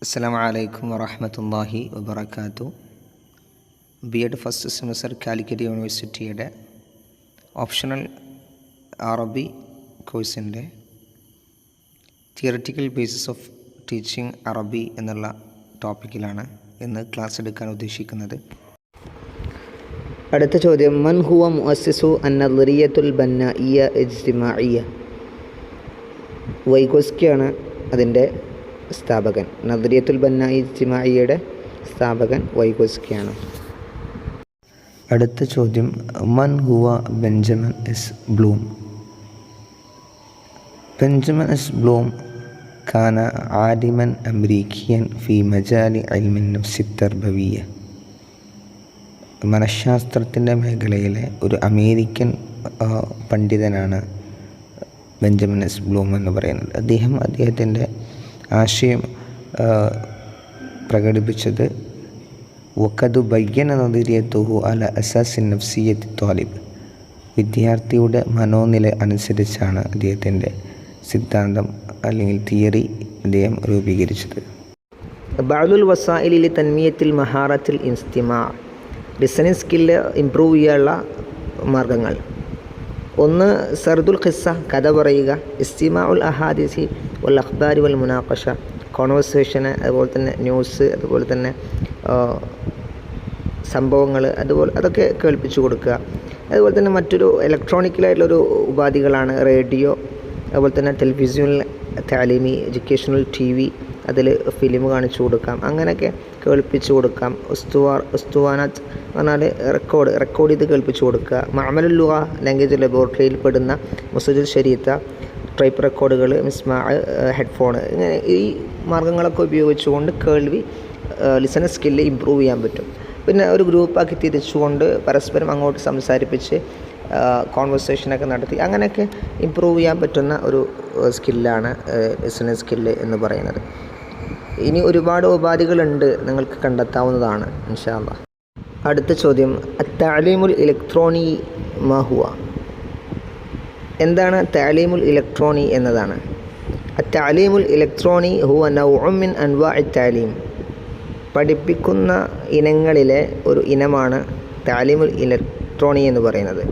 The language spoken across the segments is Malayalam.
അസ്സലാമു അലൈക്കും വറഹ്മത്തുള്ളാഹി വബറകാതുഹു. ബി.എഡ് ഫസ്റ്റ് സെമസ്റ്റർ കാലിക്കറ്റ് യൂണിവേഴ്സിറ്റിയുടെ ഓപ്ഷണൽ അറബി കോഴ്സിൻ്റെ തിയററ്റിക്കൽ ബേസിസ് ഓഫ് ടീച്ചിങ് അറബി എന്നുള്ള ടോപ്പിക്കിലാണ് ഇന്ന് ക്ലാസ് എടുക്കാൻ ഉദ്ദേശിക്കുന്നത്. അടുത്ത ചോദ്യം, മൻ ഹുവ മുഅസ്സിസു അൻ-നളറിയ്യത്തുൽ ബന്നാഇയ്യ ഇജ്തിമാഇയ്യ? വൈഗോസ്കിയാണ് അതിൻ്റെ സ്ഥാപകൻ. നളറിയ്യത്തുൽ ബന്നാഇ ഇജ്തിമാഇയ്യയുടെ സ്ഥാപകൻ വൈഗോസ്കിയാണ്. അടുത്ത ചോദ്യം, മൻ ഹുവ Benjamin S Bloom? Benjamin S Bloom കാന ആലിമൻ അമരീക്കിയൻ ഫി മജാലി ഇൽമിൻ നഫ്സി തർബവിയ്യ. മനഃശാസ്ത്രത്തിൻ്റെ മേഖലയിലെ ഒരു അമേരിക്കൻ പണ്ഡിതനാണ് ബെഞ്ചമിൻ എസ് ബ്ലൂം എന്ന് പറയുന്നത്. അദ്ദേഹത്തിൻ്റെ ആശയം പ്രകടിപ്പിച്ചത് വഖദ് ബയ്യന നളറിയ്യതുഹു അല അസാസിൻ നഫ്സിയ്യത്തി ത്വാലിബ്. വിദ്യാർത്ഥിയുടെ മനോനില അനുസരിച്ചാണ് അദ്ദേഹത്തിൻ്റെ സിദ്ധാന്തം അല്ലെങ്കിൽ തിയറി അദ്ദേഹം രൂപീകരിച്ചത്. ബഅ്ലുൽ വസാഇലി ലി തൻമിയത്തിൽ മഹാറത്തിൽ ഇസ്തിമാ. ലിസണിങ് സ്കില്ല് ഇംപ്രൂവ് ചെയ്യാനുള്ള മാർഗങ്ങൾ: ഒന്ന്, സർദുൽ ഖിസ്സ, കഥ പറയുക. ഇസ്തിമാഉൽ അഹാദിസി വൽ അഖ്ബാരി വൽ മുനാഖഷ, കോൺവെർസേഷന്, അതുപോലെ തന്നെ ന്യൂസ്, അതുപോലെ തന്നെ സംഭവങ്ങൾ, അതുപോലെ അതൊക്കെ കേൾപ്പിച്ചു കൊടുക്കുക. അതുപോലെ തന്നെ മറ്റൊരു ഇലക്ട്രോണിക്കലായിട്ടുള്ളൊരു ഉപാധികളാണ് റേഡിയോ, അതുപോലെ തന്നെ ടെലിവിഷനിൽ താലീമി എഡ്യൂക്കേഷണൽ TV, അതിൽ ഫിലിം കാണിച്ചു കൊടുക്കാം, അങ്ങനെയൊക്കെ കേൾപ്പിച്ചു കൊടുക്കാം. ഉസ്തുവാനത്ത് പറഞ്ഞാൽ റെക്കോർഡ് ചെയ്ത് കേൾപ്പിച്ചു കൊടുക്കുക. മഅമലുൽ ലുഗ, ലാംഗ്വേജ് ലബോറട്ടറിയിൽ പെടുന്ന മുസജുൽ ശരീത്ത, ടൈപ്പ് റെക്കോർഡുകൾ, മിസ്മാ, ഹെഡ്ഫോൺ, ഇങ്ങനെ ഈ മാർഗ്ഗങ്ങളൊക്കെ ഉപയോഗിച്ചുകൊണ്ട് കേൾവി ലിസണിങ് സ്കില്ല് ഇമ്പ്രൂവ് ചെയ്യാൻ പറ്റും. പിന്നെ ഒരു ഗ്രൂപ്പാക്കി തിരിച്ചുകൊണ്ട് പരസ്പരം അങ്ങോട്ട് സംസാരിപ്പിച്ച് കോൺവെർസേഷനൊക്കെ നടത്തി അങ്ങനെയൊക്കെ ഇമ്പ്രൂവ് ചെയ്യാൻ പറ്റുന്ന ഒരു സ്കില്ലാണ് ലിസണിങ് സ്കില്ല് എന്ന് പറയുന്നത്. ഇനി ഒരുപാട് ഉപാധികളുണ്ട്, നിങ്ങൾക്ക് കണ്ടെത്താവുന്നതാണ് ഇൻഷാ അല്ലാഹ്. അടുത്ത ചോദ്യം, അത്തഅലീമുൽ ഇലക്ട്രോണി മാ ഹുവ? എന്താണ് തഅലീമുൽ ഇലക്ട്രോണി എന്നതാണ്. അത്തഅലീമുൽ ഇലക്ട്രോണി ഹുവ നൗഉൻ മിൻ അൻവാഇ തഅലീം. പഠിപ്പിക്കുന്ന ഇനങ്ങളിലെ ഒരു ഇനമാണ് തഅലീമുൽ ഇലക്ട്രോണി എന്ന് പറയുന്നത്.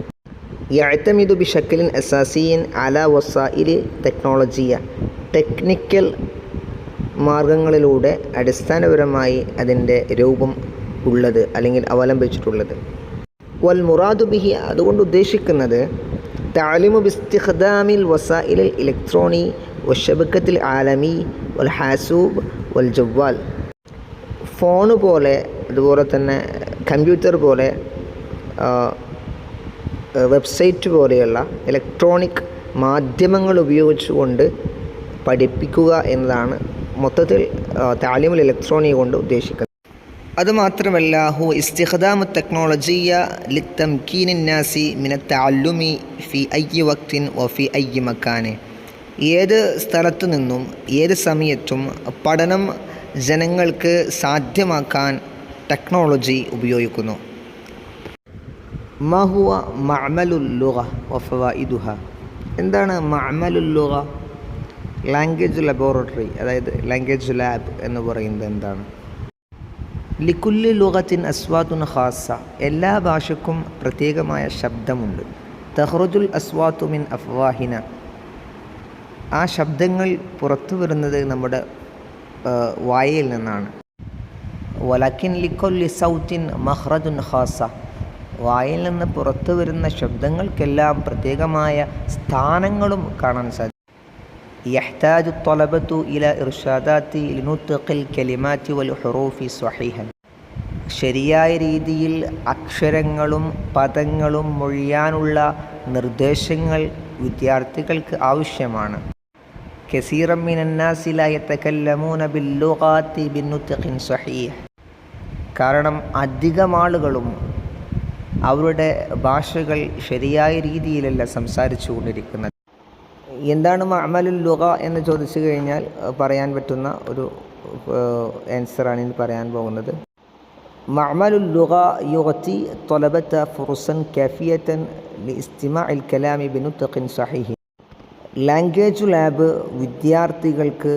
യഅ്തമിദു ബിശക്ലിൻ അസാസിയിൻ അലാ വസായിലി ടെക്നോളജിയ. ടെക്നിക്കൽ മാർഗങ്ങളിലൂടെ അടിസ്ഥാനപരമായി അതിൻ്റെ രൂപം ഉള്ളത് അല്ലെങ്കിൽ അവലംബിച്ചിട്ടുള്ളത്. വൽ മുറാദു ബിഹി, അതുകൊണ്ട് ഉദ്ദേശിക്കുന്നത് തഅലീമു ബിസ്തിഖ്ദാമിൽ വസായിലിൽ ഇലക്ട്രോണി വശബക്കത്തിൽ ആലമി വൽ ഹാസൂബ് വൽ ജവ്വാൽ. ഫോണ് പോലെ, അതുപോലെ തന്നെ കമ്പ്യൂട്ടർ പോലെ, വെബ്സൈറ്റ് പോലെയുള്ള ഇലക്ട്രോണിക് മാധ്യമങ്ങൾ ഉപയോഗിച്ചുകൊണ്ട് പഠിപ്പിക്കുക എന്നതാണ് മൊത്തത്തിൽ തഅലീമുൽ ഇലക്ട്രോണി കൊണ്ട് ഉദ്ദേശിക്കുന്നത്. അതുമാത്രമല്ല, ഹു ഇസ്തിഖ്ദാമു ടെക്നോളജിയ ലിത്തംകീനിൻ നാസി മിനത് തഅല്ലുമി ഫി അയ്യി വഖ്തിൻ വഫി അയ്യി മക്കാന്. ഏത് സ്ഥലത്തു നിന്നും ഏത് സമയത്തും പഠനം ജനങ്ങൾക്ക് സാധ്യമാക്കാൻ ടെക്നോളജി ഉപയോഗിക്കുന്നു. മാ ഹുവ മഅമലുൽ ലുഗ വഫവായിദുഹ? എന്താണ് മഅമലുൽ ലുഗ? ലാംഗ്വേജ് ലബോറട്ടറി, അതായത് ലാംഗ്വേജ് ലാബ് എന്ന് പറയുന്നത് എന്താണ്? ലിക്കുല്ലി ലുഗത്തിൻ അസ്വാത്തുൻ ഖാസ. എല്ലാ ഭാഷയ്ക്കും പ്രത്യേകമായ ശബ്ദമുണ്ട്. തഖ്റുജുൽ അസ്വാത്തു മിൻ അഫ്വാഹിന. ആ ശബ്ദങ്ങൾ പുറത്തു വരുന്നത് നമ്മുടെ വായയിൽ നിന്നാണ്. വലക്കിൻ ലിക്കുല്ലി സൗത്തിൻ മഖ്റജുൻ ഖാസ. വായിൽ നിന്ന് പുറത്തു വരുന്ന ശബ്ദങ്ങൾക്കെല്ലാം പ്രത്യേകമായ സ്ഥാനങ്ങളും കാണാൻ സാധിക്കും. യഹ്താജു ത്വലബതു ഇല ഇർഷാദാത്തി ലിനുത്ഖിൽ കലിമാത്തി വൽ ഹുറൂഫി സ്വഹീഹൻ. ശരിയായ രീതിയിൽ അക്ഷരങ്ങളും പദങ്ങളും മൊഴിയാനുള്ള നിർദ്ദേശങ്ങൾ വിദ്യാർത്ഥികൾക്ക് ആവശ്യമാണ്. കസീറൻ മിനൻ നാസി ലാ യതകല്ലമൂന ബിൽ ലുഗാത്തി ബിനുത്ഖിൻ സ്വഹീഹ്. കാരണം അധികം ആളുകളും അവരുടെ ഭാഷകൾ ശരിയായ രീതിയിലല്ല സംസാരിച്ചു കൊണ്ടിരിക്കുന്നത്. എന്താണ് മഅമലുൽ ലുഗ എന്ന് ചോദിച്ചു കഴിഞ്ഞാൽ പറയാൻ പറ്റുന്ന ഒരു ആൻസറാണ് ഇനി പറയാൻ പോകുന്നത്. മഅമലുൽ ലുഗ യുഅതി ത്വലബത ഫുർസൻ കാഫിയതൻ ലിഇസ്തിമാഇൽ കലാമി ബിനുത്ഖിൻ സ്വഹീഹ്. ലാംഗ്വേജ് ലാബ് വിദ്യാർത്ഥികൾക്ക്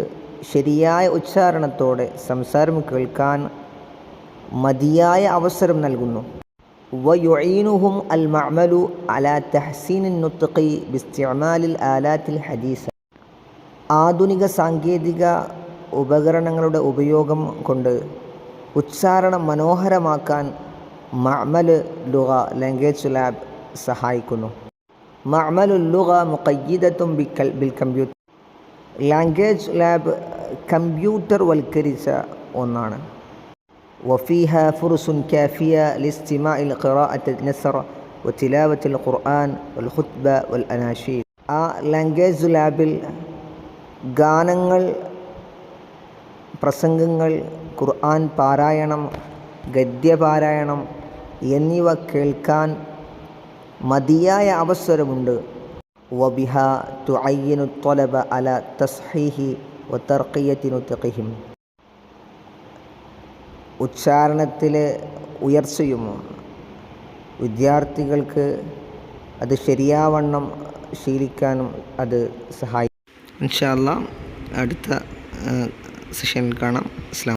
ശരിയായ ഉച്ചാരണത്തോടെ സംസാരം കേൾക്കാൻ മതിയായ അവസരം നൽകുന്നു. വയുഈനുഹും അൽ മഅമലു അലാ തഹ്സീനിൻ നുത്ഖി ബിസ്തിഅമാലിൽ ആലാത്തിൽ ഹദീസ. ആധുനിക സാങ്കേതിക ഉപകരണങ്ങളുടെ ഉപയോഗം കൊണ്ട് ഉച്ചാരണം മനോഹരമാക്കാൻ മഅമൽ ലുഗ ലാംഗ്വേജ് ലാബ് സഹായിക്കുന്നു. മഅമലുൽ ലുഗ മുഖയ്യിദത്തുൻ ബിൽ കമ്പ്യൂട്ടർ. ലാംഗ്വേജ് ലാബ് കമ്പ്യൂട്ടർ വൽക്കരിച്ച ഒന്നാണ്. വഫീഹ ഫുർസുൻ കാഫിയ ലിസ്തിമാഇൽ ഖിറാഅത്തി നസ്ർ വതിലാവത്തിൽ ഖുർആൻ വൽ ഖുത്ബ വൽ അനാശീദ്. ആ ലാംഗ്വേജ് ലാബിൽ ഗാനങ്ങൾ, പ്രസംഗങ്ങൾ, ഖുർആൻ പാരായണം, ഗദ്യപാരായണം എന്നിവ കേൾക്കാൻ മതിയായ അവസരമുണ്ട്. വബിഹ തുഅയ്യിനു ത്വലബ അല തസ്ഹീഹി വതർഖിയത്തി നുത്ഖിഹിം. ഉച്ചാരണത്തിലെ ഉയർച്ചയും വിദ്യാർത്ഥികൾക്ക് അത് ശരിയാവണ്ണം ശീലിക്കാനും അത് സഹായിക്കും. ഇൻഷാ അല്ലാഹ് അടുത്ത സെഷനിൽ കാണാം. അസ്സലാമു